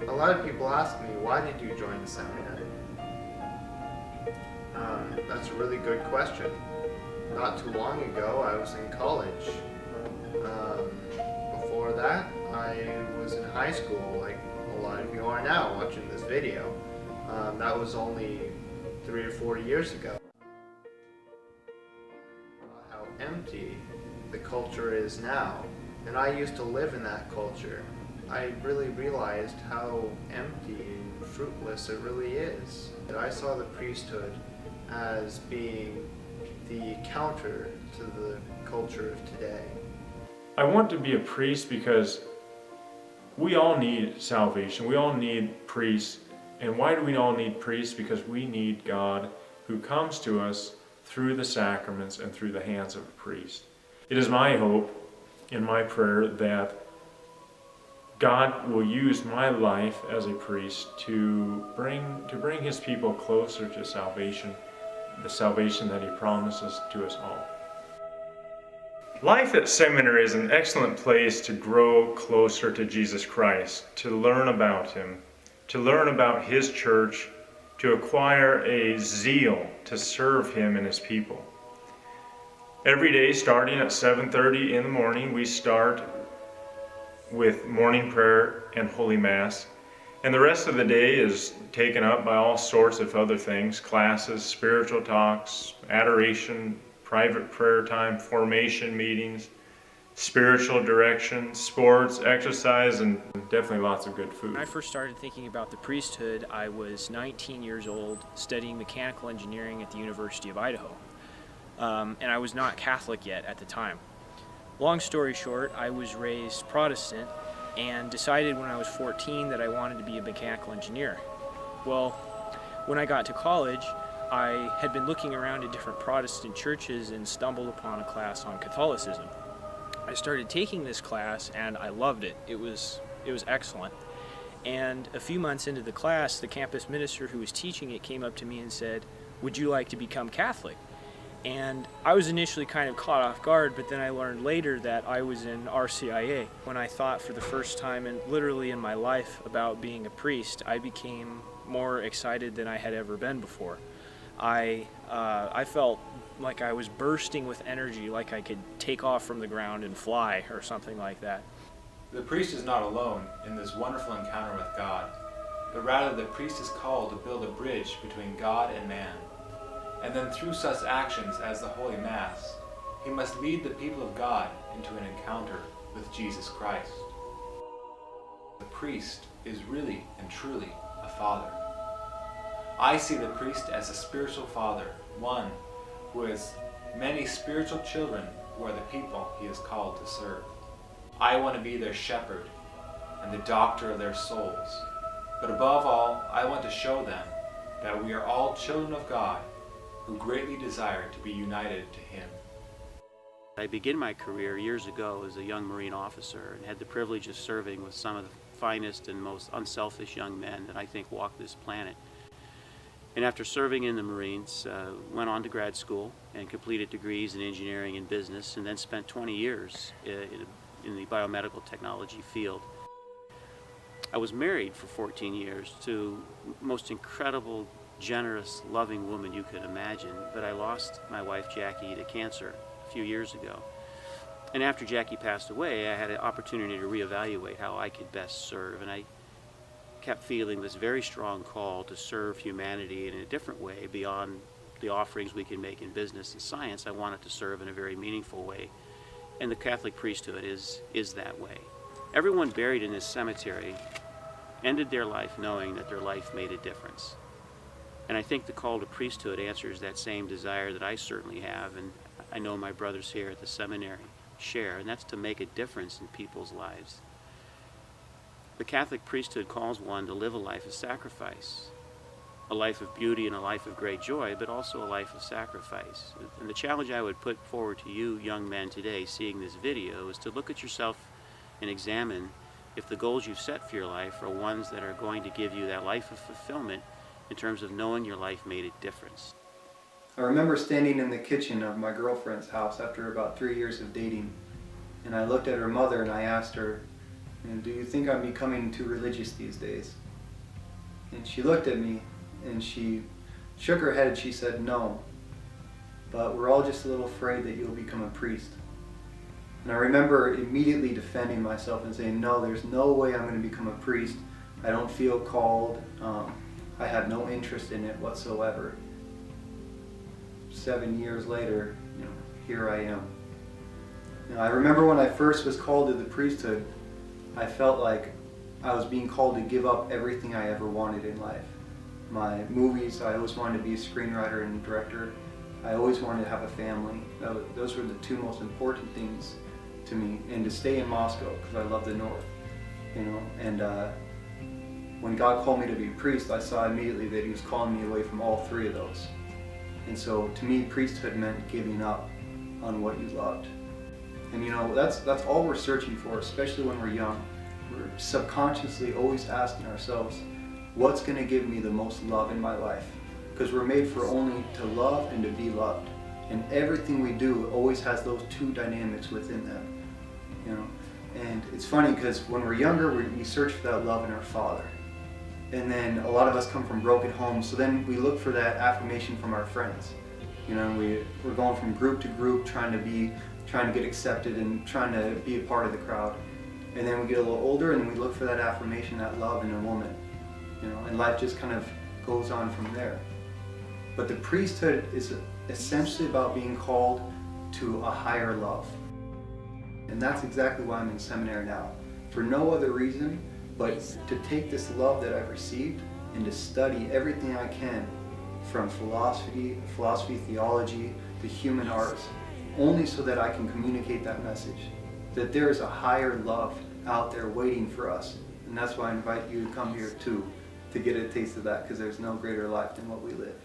A lot of people ask me, why did you join the seminary? That's a really good question. Not too long ago, I was in college. Before that, I was in high school, like a lot of you are now watching this video. That was only 3 or 4 years ago. How empty the culture is now. And I used to live in that culture. I really realized how empty and fruitless it really is. And I saw the priesthood as being the counter to the culture of today. I want to be a priest because we all need salvation. We all need priests. And why do we all need priests? Because we need God who comes to us through the sacraments and through the hands of a priest. It is my hope and my prayer that God will use my life as a priest to bring his people closer to salvation, the salvation that he promises to us all. Life at seminary is an excellent place to grow closer to Jesus Christ, to learn about him, to learn about his church, to acquire a zeal to serve him and his people. Every day, starting at 7:30 in the morning, we start with morning prayer and Holy Mass. And the rest of the day is taken up by all sorts of other things, classes, spiritual talks, adoration, private prayer time, formation meetings, spiritual direction, sports, exercise, and definitely lots of good food. When I first started thinking about the priesthood, I was 19 years old, studying mechanical engineering at the University of Idaho. And I was not Catholic yet at the time. Long story short, I was raised Protestant and decided when I was 14 that I wanted to be a mechanical engineer. Well, when I got to college, I had been looking around at different Protestant churches and stumbled upon a class on Catholicism. I started taking this class and I loved it. It was excellent. And a few months into the class, the campus minister who was teaching it came up to me and said, "Would you like to become Catholic?" And I was initially kind of caught off guard, but then I learned later that I was in RCIA. When I thought for the first time and literally in my life about being a priest, I became more excited than I had ever been before. I felt like I was bursting with energy, like I could take off from the ground and fly or something like that. The priest is not alone in this wonderful encounter with God, but rather the priest is called to build a bridge between God and man. And then through such actions as the Holy Mass, he must lead the people of God into an encounter with Jesus Christ. The priest is really and truly a father. I see the priest as a spiritual father, one who has many spiritual children who are the people he is called to serve. I want to be their shepherd and the doctor of their souls. But above all, I want to show them that we are all children of God who greatly desire to be united to him. I began my career years ago as a young Marine officer and had the privilege of serving with some of the finest and most unselfish young men that I think walk this planet. And after serving in the Marines, went on to grad school and completed degrees in engineering and business, and then spent 20 years in the biomedical technology field. I was married for 14 years to the most incredible, generous, loving woman you could imagine, but I lost my wife Jackie to cancer a few years ago. And after Jackie passed away, I had an opportunity to reevaluate how I could best serve, and I kept feeling this very strong call to serve humanity in a different way beyond the offerings we can make in business and science. I wanted to serve in a very meaningful way, and the Catholic priesthood is that way. Everyone buried in this cemetery ended their life knowing that their life made a difference. And I think the call to priesthood answers that same desire that I certainly have, and I know my brothers here at the seminary share, and that's to make a difference in people's lives. The Catholic priesthood calls one to live a life of sacrifice, a life of beauty and a life of great joy, but also a life of sacrifice. And the challenge I would put forward to you young men today seeing this video is to look at yourself and examine if the goals you've set for your life are ones that are going to give you that life of fulfillment in terms of knowing your life made a difference. I remember standing in the kitchen of my girlfriend's house after about 3 years of dating, and I looked at her mother and I asked her, And do you think I'm becoming too religious these days? And she looked at me and she shook her head and she said, no, but we're all just a little afraid that you'll become a priest. And I remember immediately defending myself and saying, no, there's no way I'm going to become a priest. I don't feel called. I have no interest in it whatsoever. 7 years later, here I am. I remember when I first was called to the priesthood, I felt like I was being called to give up everything I ever wanted in life. My movies, I always wanted to be a screenwriter and director. I always wanted to have a family. Those were the two most important things to me, and to stay in Moscow because I love the North, And when God called me to be a priest, I saw immediately that He was calling me away from all three of those. And so to me, priesthood meant giving up on what you loved. And that's all we're searching for, especially when we're young. We're subconsciously always asking ourselves, what's going to give me the most love in my life? Because we're made for only to love and to be loved. And everything we do always has those two dynamics within them. And it's funny because when we're younger, we search for that love in our Father. And then a lot of us come from broken homes, so then we look for that affirmation from our friends. We're going from group to group, trying to get accepted and trying to be a part of the crowd. And then we get a little older and we look for that affirmation, that love in a woman. And life just kind of goes on from there. But the priesthood is essentially about being called to a higher love. And that's exactly why I'm in seminary now. For no other reason but to take this love that I've received and to study everything I can, from philosophy, theology, to human arts, only so that I can communicate that message, that there is a higher love out there waiting for us. And that's why I invite you to come here too, to get a taste of that, because there's no greater life than what we live.